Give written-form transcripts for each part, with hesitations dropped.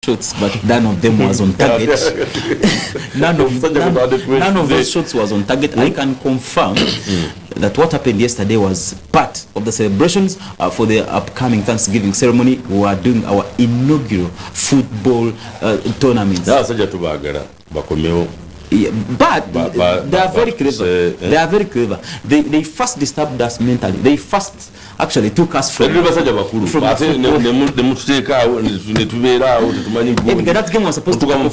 shots, but none of them was on target. none of those shots was on target. I can confirm that what happened yesterday was part of the celebrations for the upcoming Thanksgiving ceremony. We are doing our inaugural football tournament. Yeah, but they are very clever. They are very clever. They first disturbed us mentally. They first actually took us from that game was supposed to come.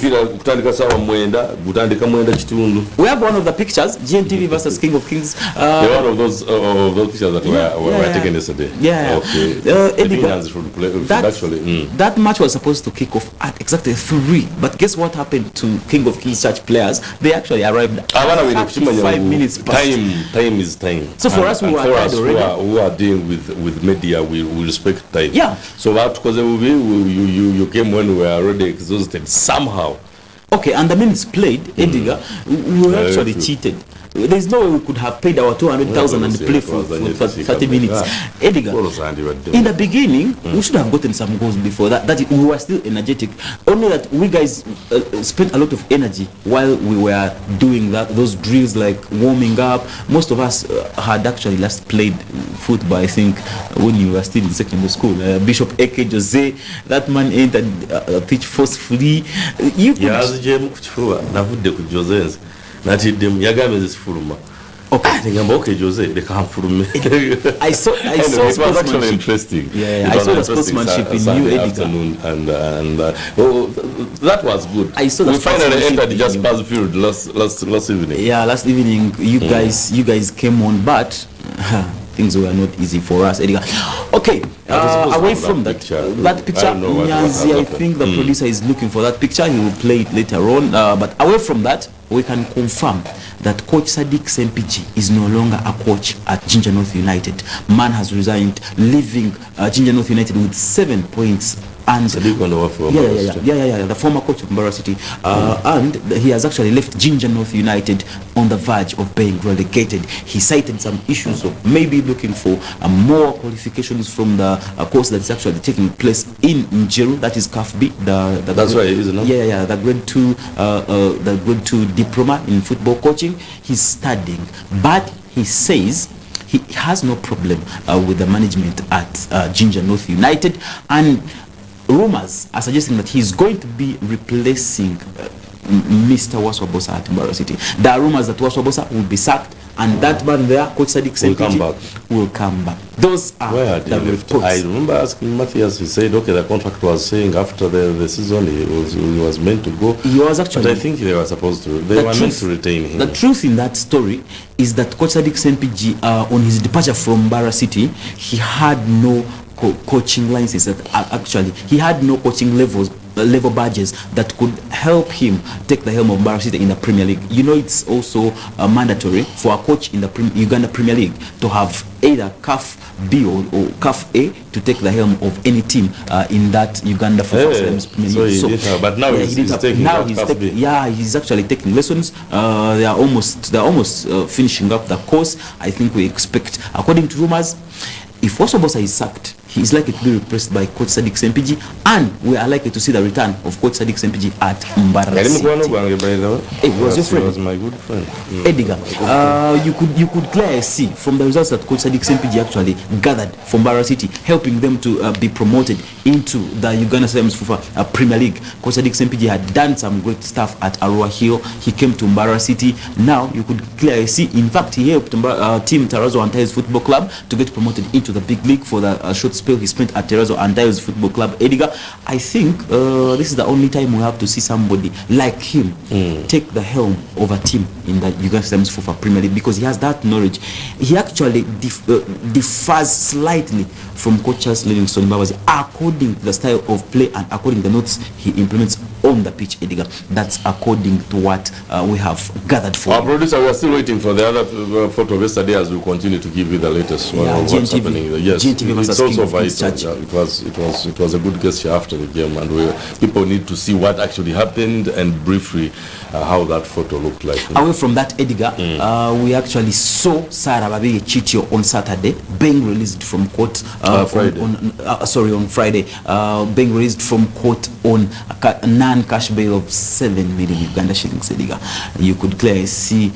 We have one of the pictures, GNTV versus King of Kings. One of those pictures that were taken yesterday. Yeah. Okay. That match was supposed to kick off at exactly 3, but guess what happened to King of Kings Church players? They actually arrived 5 minutes past. Time is time. So for us, we were tired already. Who are dealing with media, we respect time. Yeah. So that because you came when we were already exhausted somehow. Okay, and the minutes played, RDGAR, we were actually cheated. There's no way we could have paid our 200,000 and play for 30 minutes. RDGAR, in the beginning, we should have gotten some goals before that. That we were still energetic. Only that we guys spent a lot of energy while we were doing those drills like warming up. Most of us had actually last played football, I think, when you were still in secondary school. Bishop Eke Jose, that man entered pitch forcefully. Okay. Jose, they come from me. I saw it was actually interesting. Yeah, I saw the sportsmanship in you, afternoon, and that was good. I saw we finally entered the JUSPER field last evening. Yeah, last evening you guys came on, but things were not easy for us, RDGAR. Okay, away from that picture, Nyanzi, I think the producer is looking for that picture. He will play it later on. But away from that, we can confirm that Coach Sadiq Sempiji is no longer a coach at Ginger North United. Man has resigned, leaving Ginger North United with 7 points. And the former coach of Mbara City, and he has actually left Ginger North United on the verge of being relegated. He cited some issues of maybe looking for more qualifications from the course that's actually taking place in Njeru, that is CAFB. That's right, isn't it? Yeah, the grade 2 diploma in football coaching. He's studying, but he says he has no problem with the management at Ginger North United, and rumors are suggesting that he's going to be replacing Mr. Waswabosa at Mbara City. There are rumors that Waswabosa will be sacked, and that man there, Coach Sadiq Sempiji, will come back. Those are the reports. I remember asking Matthias, he said, okay, the contract was saying after the season he was meant to go. He was actually. But I think they were supposed to. They were meant to retain him. The truth in that story is that Coach Sadiq Sempiji, on his departure from Mbara City, he had no coaching licenses. Actually, he had no coaching level badges that could help him take the helm of Mbara City in the Premier League. You know, it's also mandatory for a coach in the Uganda Premier League to have either CAF B or CAF A to take the helm of any team in that Uganda Premier League. But now he's actually taking lessons. They are almost finishing up the course. I think we expect, according to rumors, if Waswabosa is sacked, he is likely to be replaced by Coach Sadiq Sempiji, and we are likely to see the return of Coach Sadiq Sempiji at Mbara City. It was your friend. He was my good friend. RDGAR, you could clearly see from the results that Coach Sadiq Sempiji actually gathered from Mbara City, helping them to be promoted into the Uganda Premier League. Coach Sadiq Sempiji had done some great stuff at Arua Hill. He came to Mbara City. Now you could clearly see, in fact, he helped Team Tarazo Antares Football Club to get promoted into the big league for the short spell he spent at Tarazo Antares Football Club. RDGAR, I think this is the only time we have to see somebody like him take the helm of a team in the Uganda Premier League, because he has that knowledge. He actually differs slightly from Coach Charles Livingston Mbabazi according to the style of play and according to the notes he implements on the pitch. RDGAR, that's according to what we have gathered for our producer. We are still waiting for the other photo of yesterday as we continue to give you the latest what's happening. Yes, it's also of King's Church. It was a good gesture after the game, and people need to see what actually happened and briefly how that photo looked like. Away from that, Edgar, we actually saw Sarah Babige Chitio on Saturday, being released from court Friday. on Friday, being released from court on a non-cash bail of 7 million Uganda shillings. Edgar, you could clearly see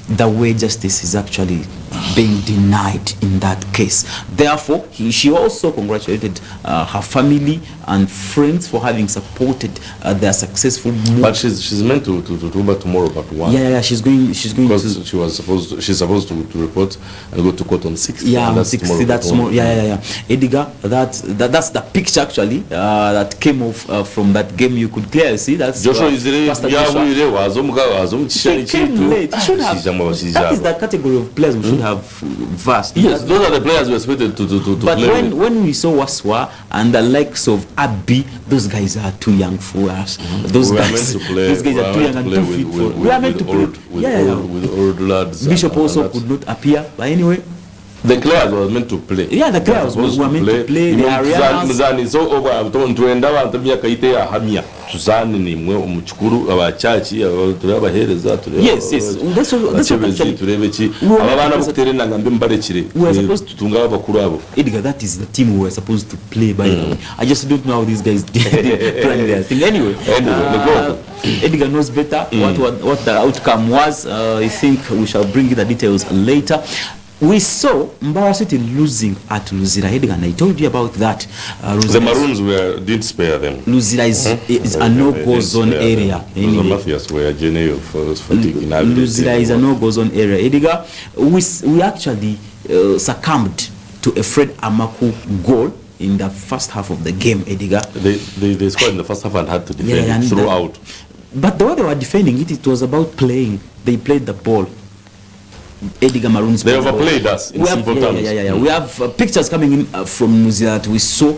the way justice is actually being denied in that case. Therefore, she also congratulated her family and friends for having supported their successful move. But she's meant to tomorrow, but one. Yeah, she's going because to. she's supposed to report and go to court on 6th. Yeah, on that's 6th. tomorrow. That's tomorrow. Yeah. Edgar, that's the picture actually that came off from that game. You could clearly see that's Joshua is Pastor Joshua. He came late. He should have. That is the category of players we should have versed. Yes, those are the players we expected to but play. But when we saw Waswa and the likes of Abi, those guys are too young for us. Those guys are too young and too fit for. We are meant to play with old lads. Bishop also could not appear, but anyway. The players were meant to play. Yeah, the players were meant to play. They are Mzani so over tuenda abantu myaka ite ya hamia tuzani ni mwe umuchukuru abachachi turabahereza tureba. Yes. That's what turebe ki abana buterena ngambe mbarekire tutunga abakuru abo. Edgar, that is the team we were supposed to play by the way. I just don't know how these guys did plan their thing. Anyway, Edgar knows better what the outcome was. I think we shall bring you the details later. We saw Mbara City losing at Luzira, Edgar, and I told you about that. The Maroons did spare them. Luzira is a no-go zone area. Matthias were a for fatigue. Luzira is a no-go zone area. Edgar, we actually succumbed to a Fred Amaku goal in the first half of the game, Edgar. They scored in the first half and had to defend throughout. But the way they were defending it was about playing. They played the ball. Edgar Maroons. They overplayed us in simple terms. Yeah. We have pictures coming in from New Zealand. We saw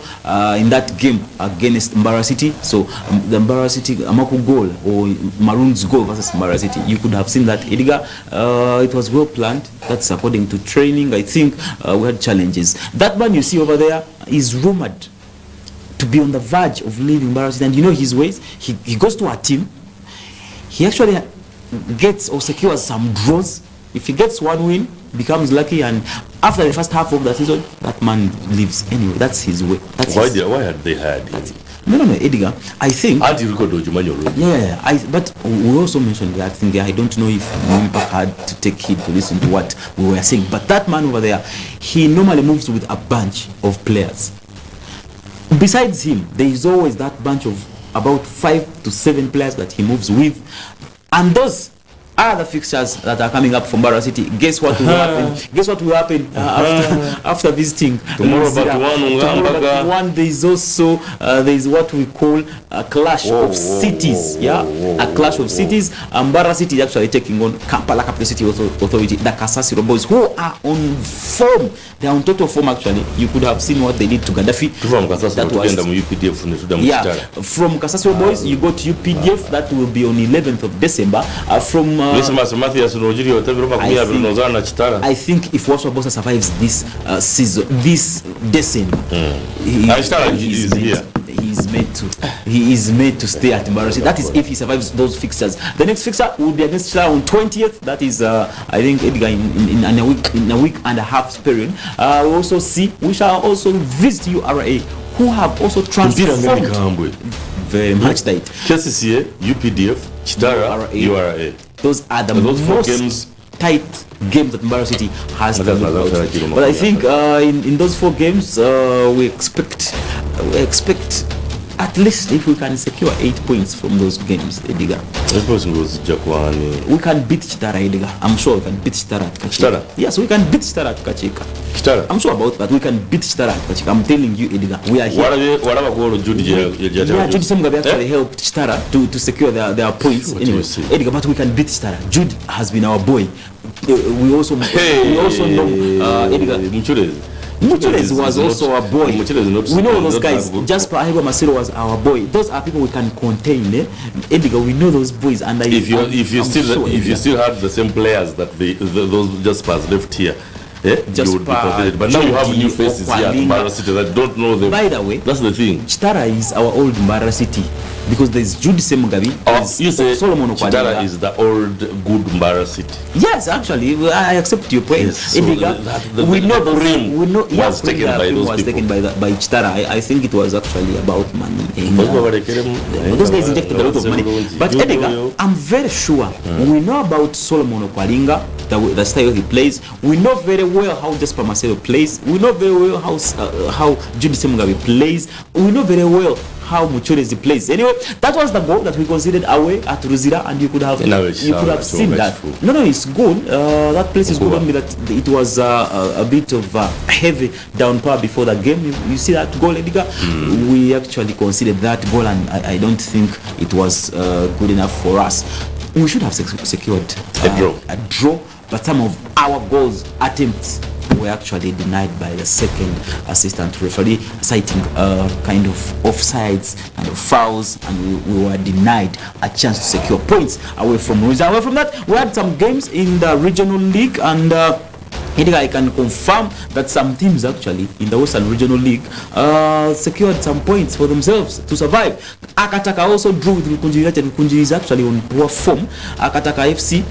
in that game against Mbara City. So the Mbara City Amaku goal or Maroons goal versus Mbara City. You could have seen that, Edgar. It was well planned. That's according to training. I think we had challenges. That man you see over there is rumored to be on the verge of leaving Mbara City. And you know his ways. He goes to a team. He actually gets or secures some draws. If he gets one win, becomes lucky, and after the first half of the season, that man leaves anyway. That's his way. Why had they had him? No, Edgar. I think. Yeah. But we also mentioned that thing there. I don't know if Wimpa had to take heed to listen to what we were saying. But that man over there, he normally moves with a bunch of players. Besides him, there is always that bunch of about 5 to 7 players that he moves with, and those are the fixtures that are coming up from Mbara City. Guess what will happen after visiting tomorrow? But one there is also there is what we call a clash of cities. A clash of cities. Mbara City is actually taking on Kampala Capital City Authority, the Kasasiro boys, who are on form. They are on total form actually. You could have seen what they did to Gaddafi. From Kasasiro boys, you go to UPDF. That will be on 11th of December. From I think if Waswa Bossa survives this season, this December, he is made to stay at Mbara City. That is if he survives those fixtures. The next fixture will be against Chila on 20th. That is, I think, Edgar, in a week and a half period. We shall also visit URA, who have also transformed very much tight. KCCA, UPDF, Chitara, URA. Those are the most tight games that Mbara City has to look out. But I think in those 4 games, we expect at least if we can secure 8 points from those games, Edgar. We can beat Chitara, Edgar. I'm sure we can beat Chitara at Kachika. Yes, we can beat Chitara at Kachika. I'm sure about that. We can beat Chitara at Kachika. I'm telling you, Edgar. We are here. Jude Samgabe actually helped Chitara to secure their points. Anyway, Edgar, but we can beat Chitara. Jude has been our boy. We also know Edgar. Muchurez was also our boy. We know those guys. Jasper Aheba Masiro was our boy. Those are people we can contain. Edgar, we know those boys. And if you still had the same players that those Jaspers left here, you would be competitive. But now you have new faces here at Mbara City that don't know them. By the way, that's the thing. Chitara is our old Mbara City because there's Judy Semugabi. You say Solomon Chitara is the old good Mbara City. Yes, actually, I accept your point. Yes, so we know the Prim was taken by those was people. taken by Chitara. I think it was actually about money. Those guys injected a lot of money. But Edgar, I'm very sure we know about Solomon Okwalinga, the style he plays. We know very well how Jasper Marcelo plays. We know very well how Judy Semugabi plays. We know very well how Muchorezi plays. Anyway, that was the goal that we considered away at Ruzira, and you could have seen that. No, it's good. That place is good. Only that it was a bit of heavy downpour before the game. You see that goal, Edgar? We actually considered that goal, and I don't think it was good enough for us. We should have secured a draw, but some of our goals attempts were actually denied by the second assistant referee, citing kind of offsides and fouls, and we were denied a chance to secure points away from Ruzira. Away from that, we had some games in the regional league, and I can confirm that some teams actually in the Western Regional League secured some points for themselves to survive. Akataka also drew with Rukunji United. Rukunji is actually on poor form. Akataka FC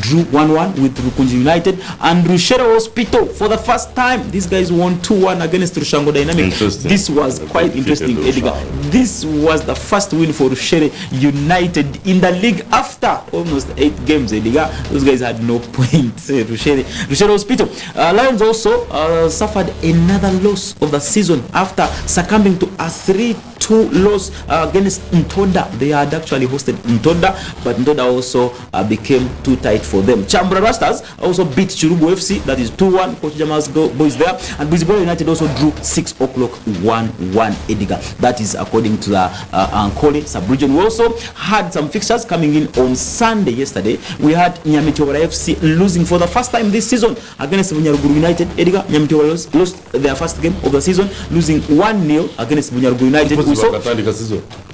drew 1-1 with Rukunji United, and Rushero Hospital for the first time, these guys won 2-1 against Rushango Dynamic. This was quite interesting, Edgar. This was the first win for Rushere United in the league after almost 8 games, Edgar. Those guys had no points. Rushere Hospital. Lions also suffered another loss of the season after succumbing to a 3-2 loss against Ntoda. They had actually hosted Ntoda, but Ntoda also became too tight for them. Chambra Rastas also beat Chirubu FC, that is 2-1. Coach Jamal's boys there. And Brisbane United also drew 6 o'clock 1-1, Edgar. That is according to the Ankole sub-region. We also had some fixtures coming in on Sunday yesterday. We had Nyamichobara FC losing for the first time this season against Bunyaruguru United. Edgar, Nyamichobara lost their first game of the season, losing 1-0 against Bunyaruguru United.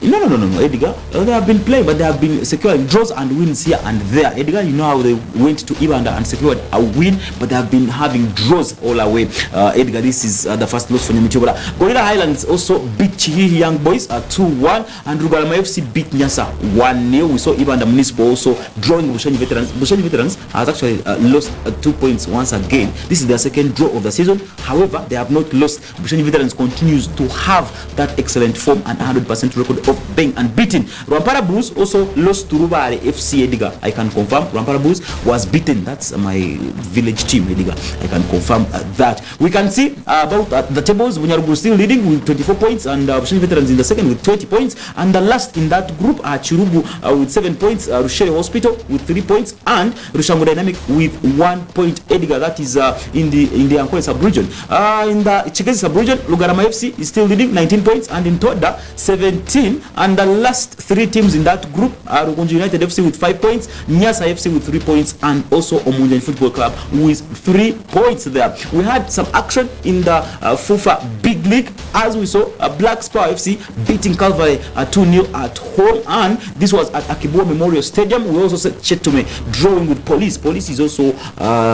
No, Edgar. They have been playing, but they have been securing draws and wins here and there. Edgar, you know how they went to Ibanda and secured a win, but they have been having draws all away. Edgar, this is the first loss for Nyamichobara. Gorilla Highlands also beat Chihihi Young Boys 2-1, and Rugalama FC beat Nyasa 1-0. We saw Ibanda Municipal also drawing Bushanyi Veterans. Bushanyi Veterans has actually lost 2 points once again. This is their second draw of the season. However, they have not lost. Bushanyi Veterans continues to have that excellent form and 100% record of being unbeaten. Rwampara Blues also lost to Rubare FC, Edgar. I can confirm Rwampara Blues was beaten. That's my village team, Edgar. I can confirm that. We can see about the tables. Bunyaruguru still leading with 24 points, and Bushanyi Veterans in the second with 20 points. And the last in that group are Chirubu with 7 points, Rushere Hospital with 3 points, and Rushango Dynamic with 1 point. Edgar, that is in the Ankole sub-region. In the Chikezi sub-region, Lugarama FC is still leading 19 points, and in Toda 17. And the last 3 teams in that group are Rukunji United FC with 5 points, Nyasa FC with 3 points, and also Omunjani Football Club with 3 points there. We had some action in the FUFA Big League, as we saw Black Spur FC beating Calvary 2-0 at home, and this was at Akibuwa Memorial Stadium. We also saw Chetume drawing with Police. Police is also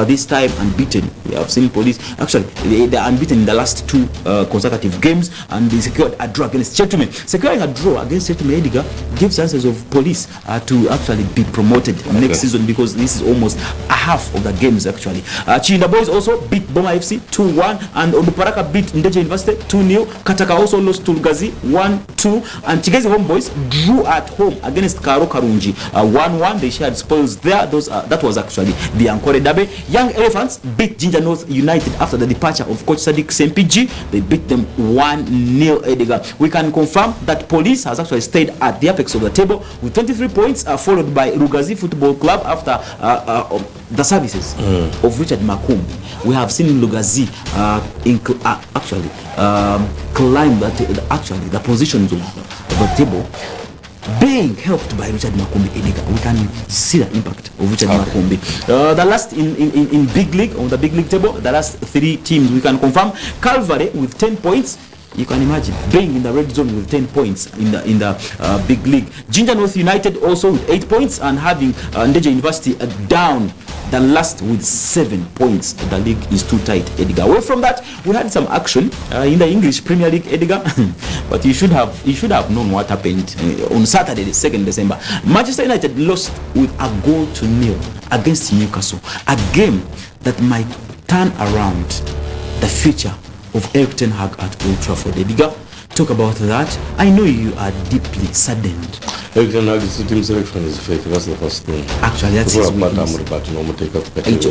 this time unbeaten. We have seen Police actually they are unbeaten in the last 2 consecutive games, and they secured a draw against Chetume. Securing a draw against Chetume, Edgar, gives chances of Police to actually be promoted next season, because this is almost a half of the games actually. Chinda Boys also beat Boma FC 2-1, and Onduparaka beat Ndeje University 2-0. Kataka also lost to Lugazi 1-2, and Chigezi Homeboys drew at home against Karo Karunji 1-1. They shared spoils there. That was actually the Ankole Derby. Young Elephants beat Ginger North United after the departure of Coach Sadiq Sempiji. They beat them 1-0, Edgar. We can confirm that Police has actually stayed at the apex of the table with 23 points, followed by Rugazi Football Club after the services of Richard Makum. We have seen Lugazi actually climb the positions of the table, being helped by Richard Makumbi. We can see the impact of Richard Makumbi. The last in Big League, on the Big League table, the last 3 teams we can confirm: Calvary with 10 points. You can imagine being in the red zone with 10 points in the Big League. Ginger North United also with 8 points, and having Ndeje University down the last with 7 points. The league is too tight, Edgar. Away from that, we had some action in the English Premier League, Edgar. But you should have known what happened on Saturday, the 2nd December. Manchester United lost with a 1-0 against Newcastle. A game that might turn around the future of Erik ten Hag at Old Trafford. Edgar, talk about that. I know you are deeply saddened. Erik ten Hag's team selection is fake. That's the first thing. Actually, that's his weakness.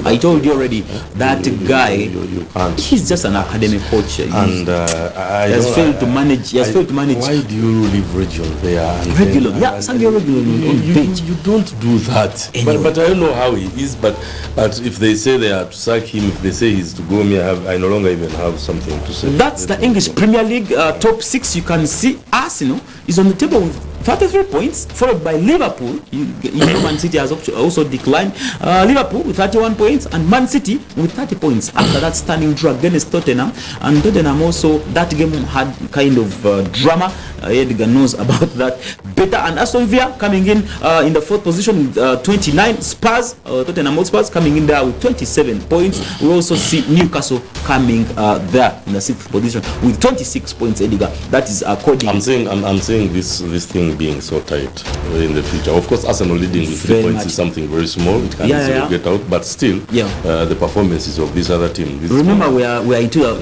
I told you already that guy. You can't. He's just an academic coach. And he has failed to manage. He has failed to manage. Why do you leave Region there? Regulon, yeah, Sandio Regulon on bench. You don't do that. Anyway. But I don't know how he is. But if they say they are to sack him, if they say he's to go, I no longer even have something to say. That's the English Premier League top 6. You can see Arsenal is on the table with 33 points, followed by Liverpool. You know, Man City has also declined. Liverpool with 31 points, and Man City with 30 points. After that stunning draw against Tottenham, and Tottenham also, that game had kind of drama. Edgar knows about that better. And Aston Villa coming in the 4th position with 29. Spurs, Tottenham Hotspurs coming in there with 27 points. We also see Newcastle coming there in the 6th position with 26 points. Edgar, that is according. I'm saying this thing being so tight in the future. Of course, Arsenal leading with 3 points is something very small. It can easily get out, but still, the performances of this other team. Remember, we are into a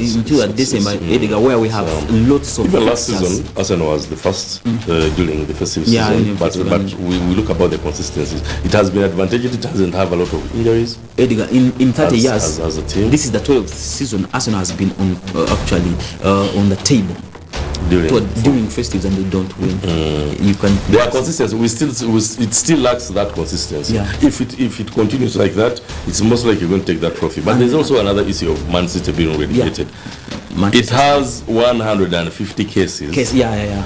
December, Edgar, where we have lots of. Even last season, Arsenal was the first during the festive season. But we look about the consistencies. It has been advantageous. It doesn't have a lot of injuries. Edgar, in 30 years, as a team, this is the 12th season Arsenal has been on on the table. During festives, and they don't win. You can. They are consistent. It still lacks that consistency. Yeah. If it continues like that, it's most likely you're going to take that trophy. But there's also another issue of Man City being relegated. It has 150 cases.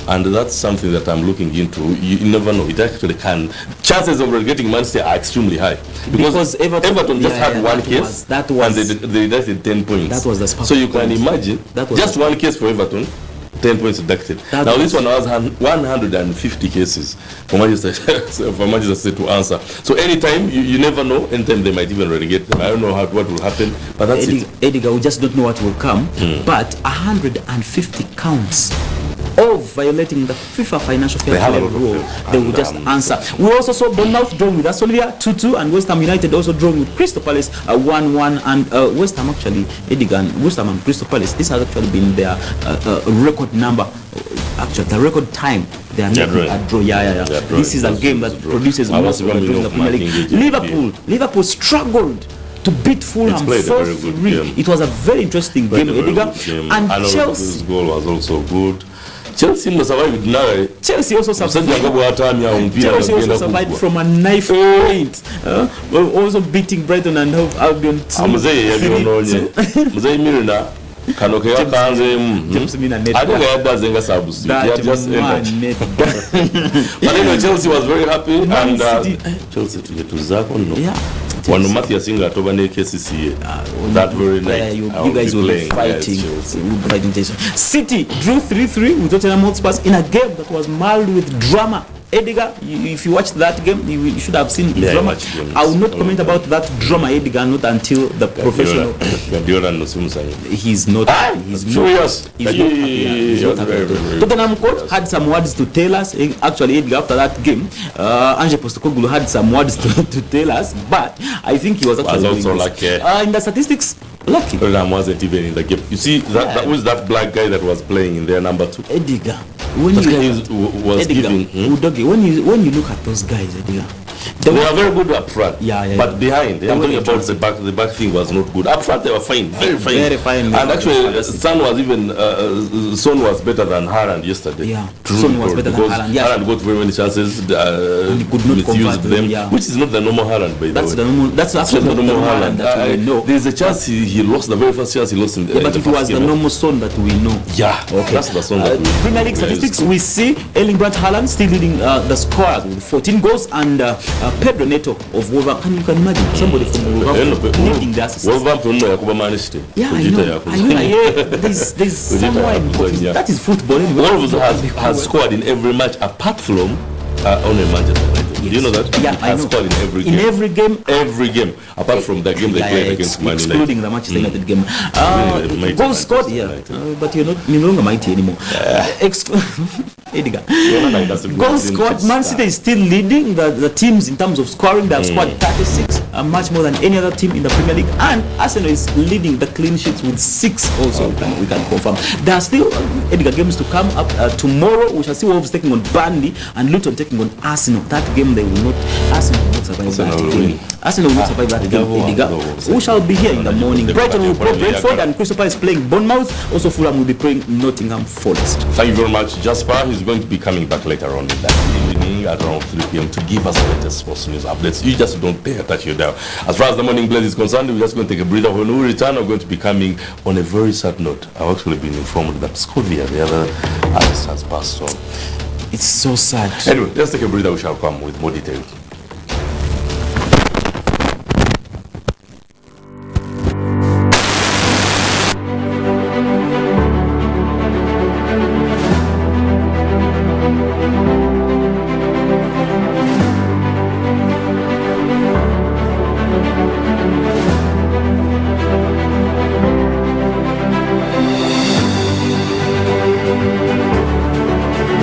And that's something that I'm looking into. You never know. It actually can. Chances of relegating Man City are extremely high because Everton just had one case, and they deducted 10 points. That was the spark. So you can imagine just one case for Everton. 10 points deducted. Now this one has 150 cases for Manchester City to answer. So anytime, you never know. Anytime they might even relegate them. I don't know what will happen, but that's it. Edgar, we just don't know what will come. But 150 counts of violating the FIFA financial fair play rule, they will just answer. We also saw Bournemouth drawing with Aston Villa 2-2, and West Ham United also drawing with Crystal Palace 1-1. And West Ham actually, Edgar, West Ham and Crystal Palace, this has actually been their record number. Actually, the record time they are making a draw. This is a game that produces most of the draws in the Premier League. Liverpool struggled to beat Fulham 4-3. It was a very interesting game, Edgar. And Chelsea's goal was also good. Chelsea must survive now. Chelsea also survived from a knife point. Also beating Brighton and Albion 2-3. Kanoke yakanze I think I does enga subs. Just but anyway, Chelsea was very happy and Chelsea to get to Zako no. When Matthias Singer toba ne KCCA that very night you guys will be fighting. City drew 3-3 with Tottenham Hotspur in a game that was marred with drama. Edgar, if you watched that game, you should have seen drama. I will not comment about that drama, Edgar, not until the professional. He's not. He's not happy. Tottenham coach had some words to tell us. Actually, Edgar, after that game, Ange Postecoglou had some words to tell us, but I think he was actually also lucky. In the statistics. Lucky. Tottenham wasn't even in the game. You see, that was that black guy that was playing in their number 2. Edgar. When you look at those guys, Edgar, they were very good up front. But behind, I'm talking about the back thing was not good. Up front, they were fine, very fine. And actually, Son was better than Haaland yesterday. Son was better than Haaland. Haaland got very many chances, and he could not misuse them, which is not the normal Haaland, by the way. That's absolutely the normal Haaland that we know. There's a chance he lost the very first chance he lost in the but it was the normal Son that we know. Okay. That's the Son that we know. Premier League statistics, we see Erling Braut Haaland still leading the scorers with 14 goals, and Pedro Neto of Wolverhampton. You can imagine somebody from Wolverhampton leading the assist. Wolverhampton no Yakuba Manchester. I know. There's someone that is football. Wolves has scored in every match apart from only Manchester United. Do you know that? Yeah, I know. Scored in every game. In every game? Every game, apart from the game they played against Man United. Excluding the Manchester United game. Goals scored, but you're no longer mighty anymore. Edgar. Goals scored, Man City is still leading the teams in terms of scoring. They have scored 36, much more than any other team in the Premier League. And Arsenal is leading the clean sheets with 6 also. We can confirm. There are still Edgar games to come up. Tomorrow we shall see Wolves taking on Burnley and Luton taking on Arsenal. That game they will not. Arsenal will not survive that game. Arsenal will not survive that game. Edgar. We shall be here in the morning. Brighton will play Brentford and Crystal Palace playing Bournemouth. Also Fulham will be playing Nottingham Forest. Thank you very much, Jasper. He's going to be coming back later on in that evening at around 3 p.m. to give us the latest sports news updates. You just don't dare touch your dial. As far as the morning blaze is concerned, we're just going to take a breather. When we return, we're going to be coming on a very sad note. I've actually been informed that Scovia, the other artist, has passed on. It's so sad. Anyway, let's take a breather. We shall come with more details.